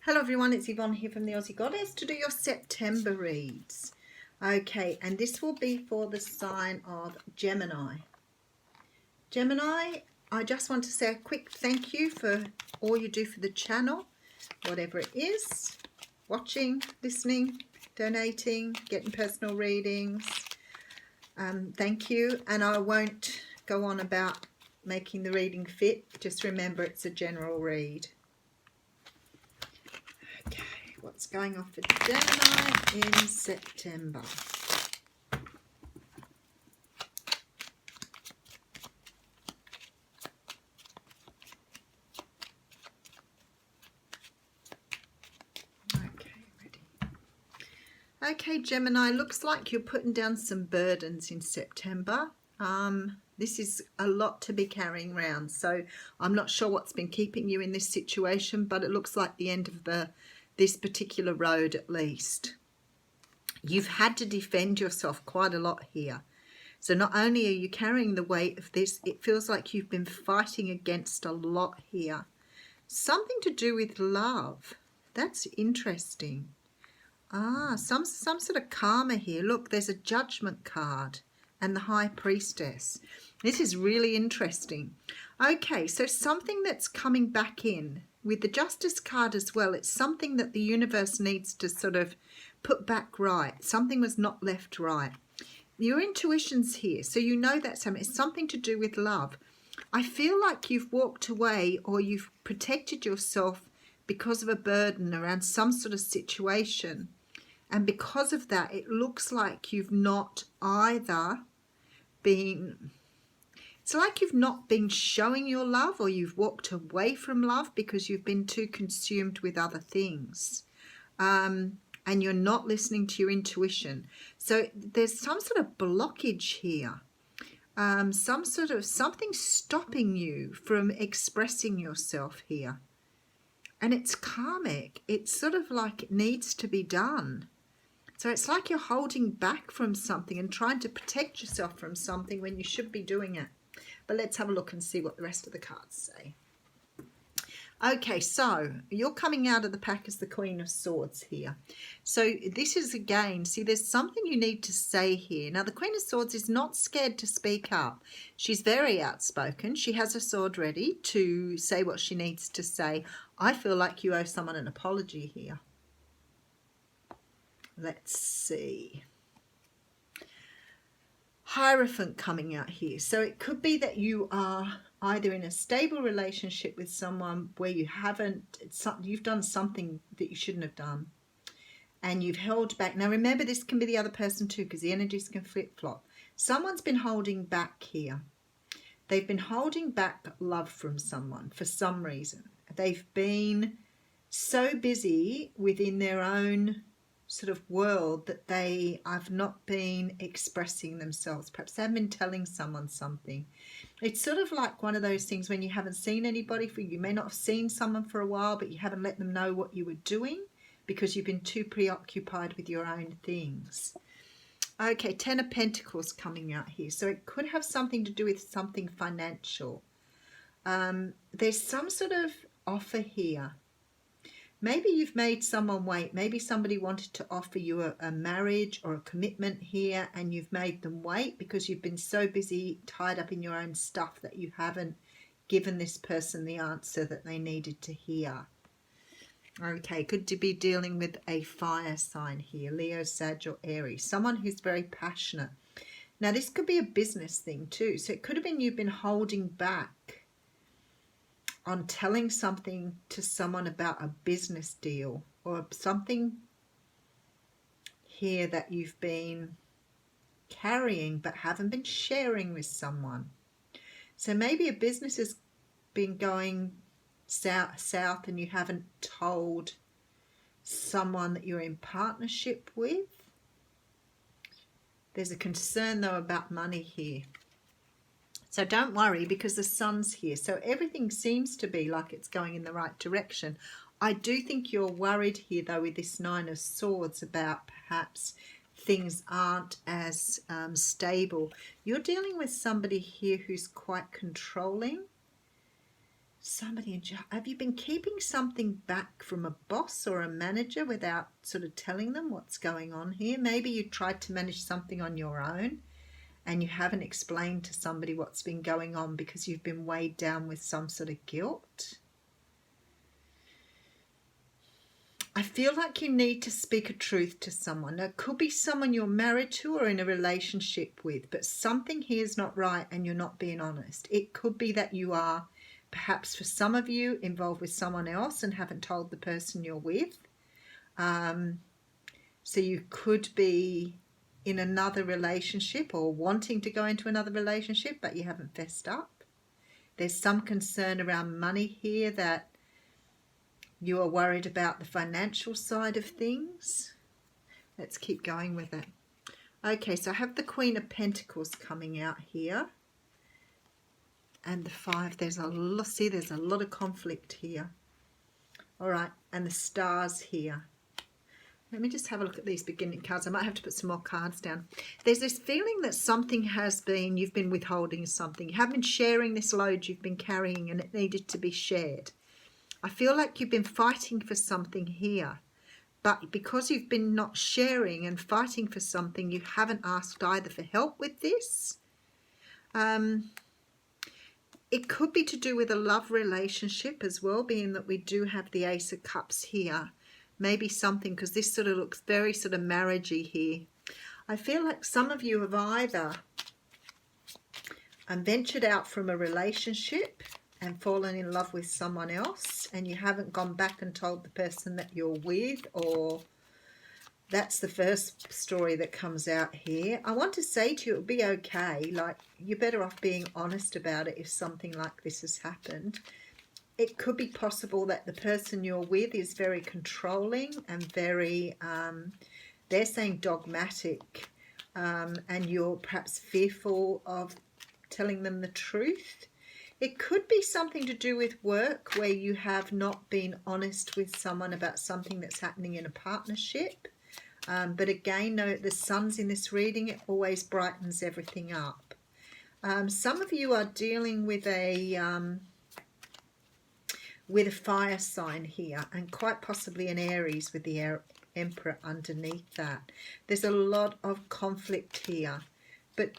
Hello everyone, it's Yvonne here from the Aussie Goddess to do your September reads. Okay, and this will be for the sign of Gemini. Gemini, I just want to say a quick thank you for all you do for the channel, whatever it is, watching, listening, donating, getting personal readings. Thank you, and I won't go on about making the reading fit. Just remember it's a general read. Okay, what's going on for Gemini in September? Okay, ready. Okay, Gemini, looks like you're putting down some burdens in September. This is a lot to be carrying around, so I'm not sure what's been keeping you in this situation, but it looks like the end of this particular road at least. You've had to defend yourself quite a lot here. So not only are you carrying the weight of this, it feels like you've been fighting against a lot here. Something to do with love. That's interesting. Some sort of karma here. Look, there's a judgment card and the high priestess. This is really interesting. Okay, so something that's coming back in with the justice card as well. It's something that the universe needs to sort of put back right. Something was not left right. Your intuition's here, so you know that's something. It's something to do with love. I feel like you've walked away or you've protected yourself because of a burden around some sort of situation. And because of that, it looks like you've not either been... It's like you've not been showing your love, or you've walked away from love because you've been too consumed with other things. And you're not listening to your intuition. So there's some sort of blockage here. Something stopping you from expressing yourself here. And it's karmic. It's sort of like it needs to be done. So it's like you're holding back from something and trying to protect yourself from something when you should be doing it. But let's have a look and see what the rest of the cards say. Okay, so you're coming out of the pack as the Queen of Swords here. So this is, again, see, there's something you need to say here. Now, the Queen of Swords is not scared to speak up. She's very outspoken. She has a sword ready to say what she needs to say. I feel like you owe someone an apology here. Let's see. Hierophant coming out here. So it could be that you are either in a stable relationship with someone where you've done something that you shouldn't have done and you've held back. Now remember, this can be the other person too, because the energies can flip-flop. Someone's been holding back here. They've been holding back love from someone for some reason. They've been so busy within their own sort of world that they have not been expressing themselves. Perhaps they've been telling someone something. It's sort of like one of those things when you haven't seen anybody you may not have seen someone for a while, but you haven't let them know what you were doing because you've been too preoccupied with your own things. Okay, Ten of Pentacles coming out here. So it could have something to do with something financial. There's some sort of offer here. Maybe you've made someone wait. Maybe somebody wanted to offer you a marriage or a commitment here, and you've made them wait because you've been so busy tied up in your own stuff that you haven't given this person the answer that they needed to hear. Okay, could be dealing with a fire sign here, Leo, Sag or Aries, someone who's very passionate. Now this could be a business thing too. So it could have been you've been holding back on telling something to someone about a business deal or something here that you've been carrying but haven't been sharing with someone. So maybe a business has been going south and you haven't told someone that you're in partnership with. There's a concern though about money here. So don't worry because the sun's here. So everything seems to be like it's going in the right direction. I do think you're worried here though with this Nine of Swords about perhaps things aren't as stable. You're dealing with somebody here who's quite controlling. Have you been keeping something back from a boss or a manager without sort of telling them what's going on here? Maybe you tried to manage something on your own and you haven't explained to somebody what's been going on because you've been weighed down with some sort of guilt. I feel like you need to speak a truth to someone. Now, it could be someone you're married to or in a relationship with, but something here is not right and you're not being honest. It could be that you are, perhaps for some of you, involved with someone else and haven't told the person you're with. So you could be in another relationship or wanting to go into another relationship, but you haven't fessed up. There's some concern around money here, that you are worried about the financial side of things. Let's keep going with it. Okay, so I have the Queen of Pentacles coming out here. And the 5, there's a lot of conflict here. All right, and the stars here. Let me just have a look at these beginning cards. I might have to put some more cards down. There's this feeling that you've been withholding something. You haven't been sharing this load you've been carrying and it needed to be shared. I feel like you've been fighting for something here. But because you've been not sharing and fighting for something, you haven't asked either for help with this. It could be to do with a love relationship as well, being that we do have the Ace of Cups here. Maybe something, because this sort of looks very sort of marriagey here. I feel like some of you have either ventured out from a relationship and fallen in love with someone else, and you haven't gone back and told the person that you're with, or that's the first story that comes out here. I want to say to you, it'll be okay. Like, you're better off being honest about it if something like this has happened. It could be possible that the person you're with is very controlling and very, they're saying dogmatic, and you're perhaps fearful of telling them the truth. It could be something to do with work, where you have not been honest with someone about something that's happening in a partnership. But again, no, the sun's in this reading, it always brightens everything up. Some of you are dealing with a fire sign here, and quite possibly an Aries with the Emperor underneath that. There's a lot of conflict here, but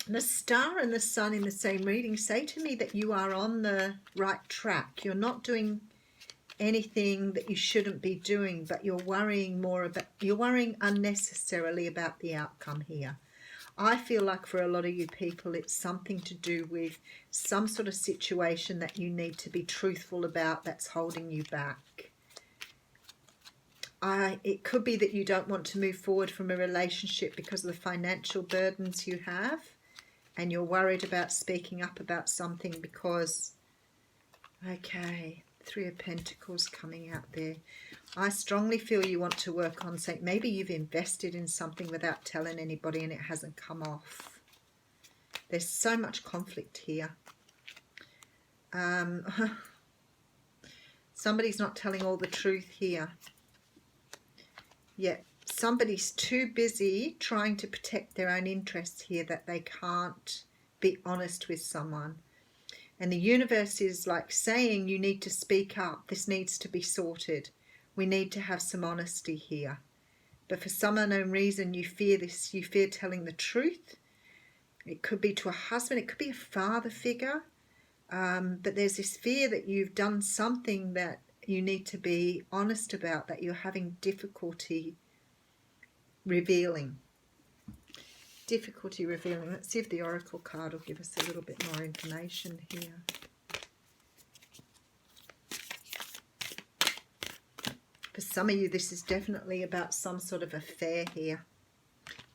the star and the sun in the same reading say to me that you are on the right track. You're not doing anything that you shouldn't be doing, but you're worrying unnecessarily about the outcome here. I feel like for a lot of you people, it's something to do with some sort of situation that you need to be truthful about that's holding you back. It could be that you don't want to move forward from a relationship because of the financial burdens you have, and you're worried about speaking up about something because, okay, 3 of Pentacles coming out there. I strongly feel you want to work on something. Maybe you've invested in something without telling anybody and it hasn't come off. There's so much conflict here. Somebody's not telling all the truth here. Yeah, somebody's too busy trying to protect their own interests here that they can't be honest with someone. And the universe is like saying, you need to speak up. This needs to be sorted. We need to have some honesty here. But for some unknown reason, you fear this. You fear telling the truth. It could be to a husband. It could be a father figure. But there's this fear that you've done something that you need to be honest about, that you're having difficulty revealing. Difficulty revealing. Let's see if the Oracle card will give us a little bit more information here. For some of you, this is definitely about some sort of affair here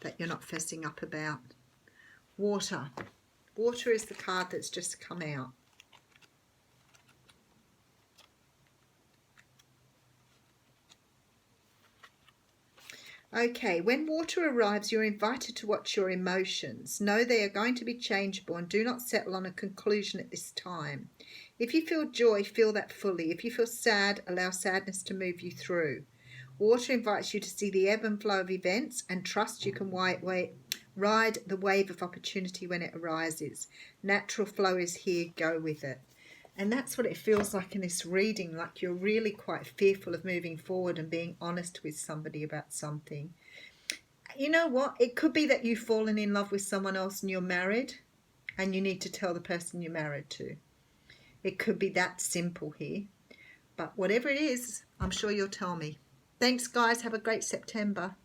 that you're not fessing up about. Water. Water is the card that's just come out. Okay, when water arrives, you're invited to watch your emotions. Know they are going to be changeable and do not settle on a conclusion at this time. If you feel joy, feel that fully. If you feel sad, allow sadness to move you through. Water invites you to see the ebb and flow of events and trust you can ride the wave of opportunity when it arises. Natural flow is here, go with it. And that's what it feels like in this reading, like you're really quite fearful of moving forward and being honest with somebody about something. You know what? It could be that you've fallen in love with someone else and you're married and you need to tell the person you're married to. It could be that simple here. But whatever it is, I'm sure you'll tell me. Thanks, guys. Have a great September.